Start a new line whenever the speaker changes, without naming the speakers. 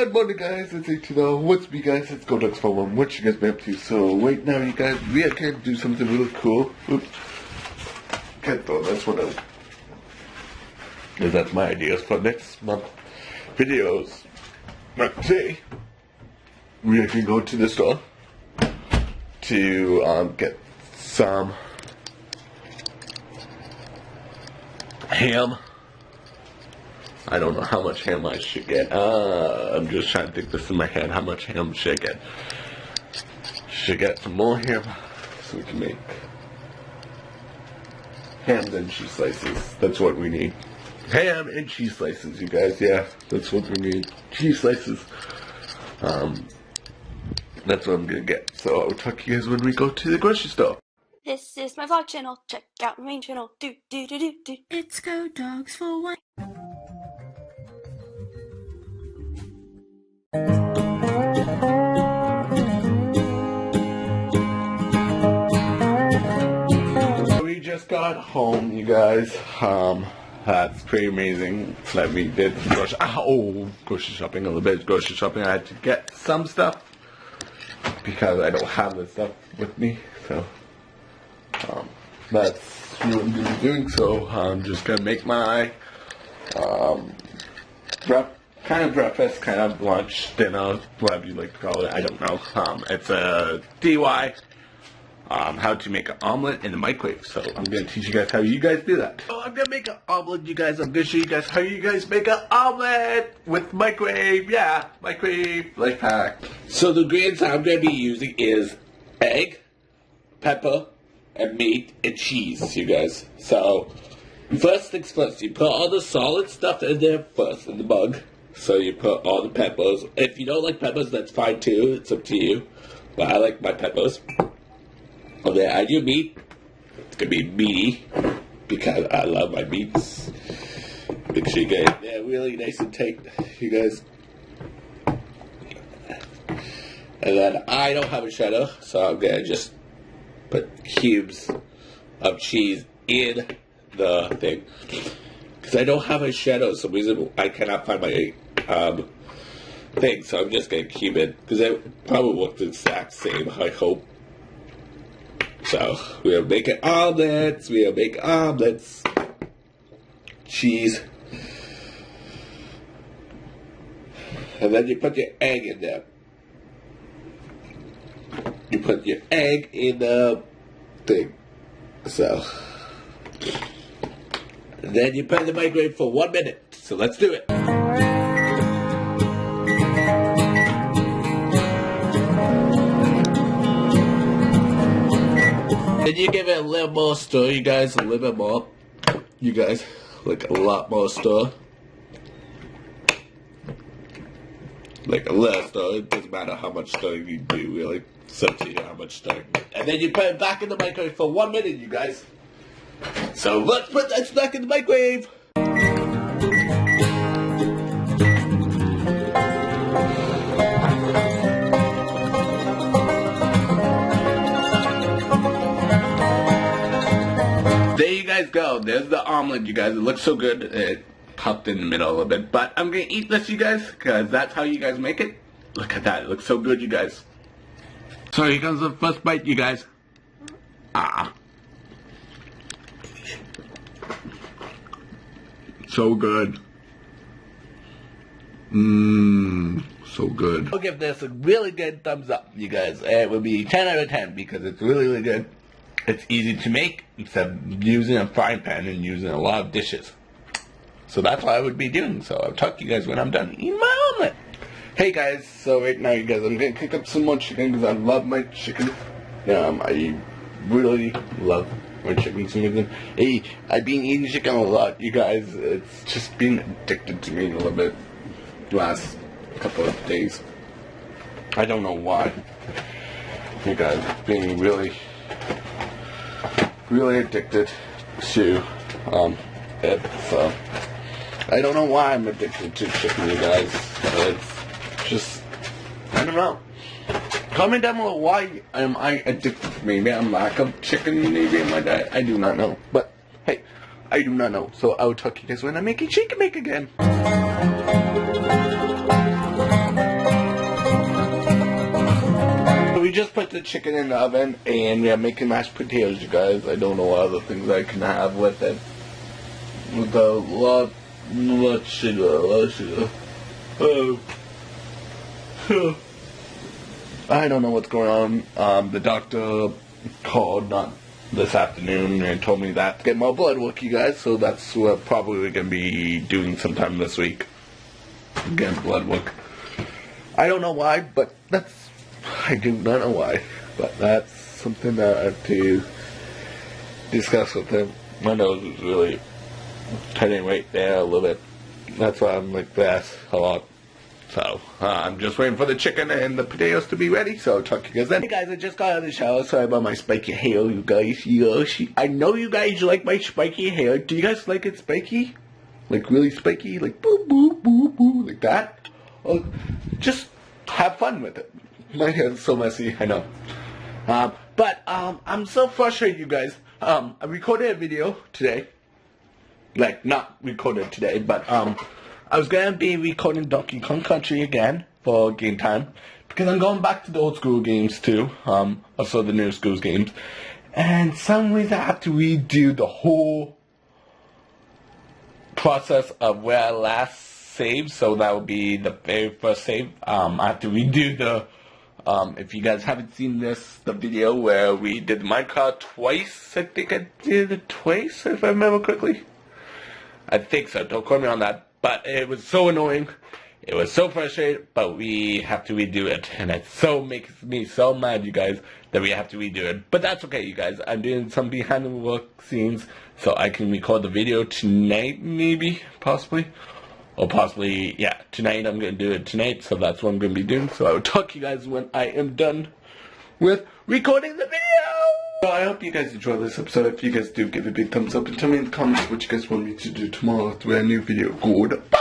Good morning, guys. It's 18. What's me, guys? It's GoDucks41. What you guys been up to? So, right now, you guys, we are going to do something really cool. Oops. Can't throw. That's what I. Because that's my ideas for next month videos. But today, we are going to go to the store to get some ham. I don't know how much ham I should get. I'm just trying to think this in my head. How much ham should I get? Should get some more ham so we can make hams and cheese slices. That's what we need. Ham and cheese slices, you guys. Yeah, that's what we need. Cheese slices. That's what I'm gonna get. So I'll talk to you guys when we go to the grocery store.
This is my vlog channel. Check out my main channel. Do. It's Go Dogs for One.
We just got home, you guys. That's pretty amazing that we did grocery shopping a little bit. Grocery shopping. I had to get some stuff because I don't have this stuff with me. So that's what I'm gonna be doing. So I'm just gonna make my breakfast, kind of lunch, dinner, whatever you like to call it. I don't know. It's a DYI. How to make an omelette in the microwave. So I'm going to teach you guys how you guys do that. So I'm going to make an omelette, you guys. I'm going to show you guys how you guys make an omelette with microwave. Yeah, microwave life hack. So the ingredients I'm going to be using is egg, pepper, and meat, and cheese, you guys. So first things first, you put all the solid stuff in there first in the mug. So you put all the peppers. If you don't like peppers, that's fine too. It's up to you. But I like my peppers. Okay, add your meat. It's gonna be meaty because I love my meats. Make sure you get it there really nice and tight, you guys. And then I don't have a cheddar, so I'm gonna just put cubes of cheese in the thing. Because I don't have a cheddar, for some reason I cannot find my thing, so I'm just gonna cube it. Because it probably works the exact same, I hope. So, we'll make omelets, cheese, and then you put your egg in there. You put your egg in the thing, so, and then you put it in the microwave for 1 minute, so let's do it. Then you give it a little more stir, you guys, a little bit more. You guys, like a lot more stir. Like a little stir, it doesn't matter how much stirring you do, really. It's up to you how much stirring. And then you put it back in the microwave for 1 minute, you guys. So let's put that back in the microwave. Go. There's the omelet, you guys. It looks so good. It popped in the middle a little bit. But I'm going to eat this, you guys, because that's how you guys make it. Look at that. It looks so good, you guys. So here comes the first bite, you guys. So good. So good. I'll give this a really good thumbs up, you guys. It will be 10 out of 10 because it's really, really good. It's easy to make instead of using a frying pan and using a lot of dishes. So that's what I would be doing. So I'll talk to you guys when I'm done eating my omelet. Hey guys, so right now you guys, I'm going to cook up some more chicken because I love my chicken. I really love my chicken. Hey, I've been eating chicken a lot, you guys. It's just been addicted to me a little bit the last couple of days. I don't know why. You guys, being really addicted to it, so I don't know why I'm addicted to chicken, you guys. It's just, I don't know. Comment down below, why am I addicted? Maybe I'm lack of chicken, maybe in my diet. I do not know. But hey, I do not know. So I will talk to you guys when I'm making chicken bake again. just put the chicken in the oven, and we are making mashed potatoes, you guys. I don't know what other things I can have with it. With a lot sugar. I don't know what's going on. The doctor called not this afternoon and told me that to get my blood work, you guys. So that's what probably we're gonna be doing sometime this week. Again, blood work. I don't know why, but I do not know why, but that's something that I have to discuss with him. My nose is really turning right there a little bit. That's why I'm like that a lot. So, I'm just waiting for the chicken and the potatoes to be ready, so I'll talk to you guys then. Hey guys, I just got out of the shower. Sorry about my spiky hair, you guys. I know you guys like my spiky hair. Do you guys like it spiky? Like really spiky? Like boo boo boo boo, like that? Or just have fun with it. My hair is so messy, I know. But I'm so frustrated, you guys. I recorded a video today. Like, not recorded today, but I was gonna be recording Donkey Kong Country again for game time, because I'm going back to the old school games too, also the new school games, and some reason I have to redo the whole process of where I last saved, so that would be the very first save. I have to redo the, if you guys haven't seen the video where we did Minecraft twice. I think I did it twice, if I remember correctly. I think so, don't quote me on that. But it was so annoying, it was so frustrating, but we have to redo it. And it makes me so mad, you guys, that we have to redo it. But that's okay, you guys. I'm doing some behind the work scenes, so I can record the video tonight, maybe, possibly. Or possibly, yeah, tonight. I'm going to do it tonight, so that's what I'm going to be doing. So I will talk to you guys when I am done with recording the video. So I hope you guys enjoyed this episode. If you guys do, give it a big thumbs up and tell me in the comments what you guys want me to do tomorrow with a new video. Goodbye!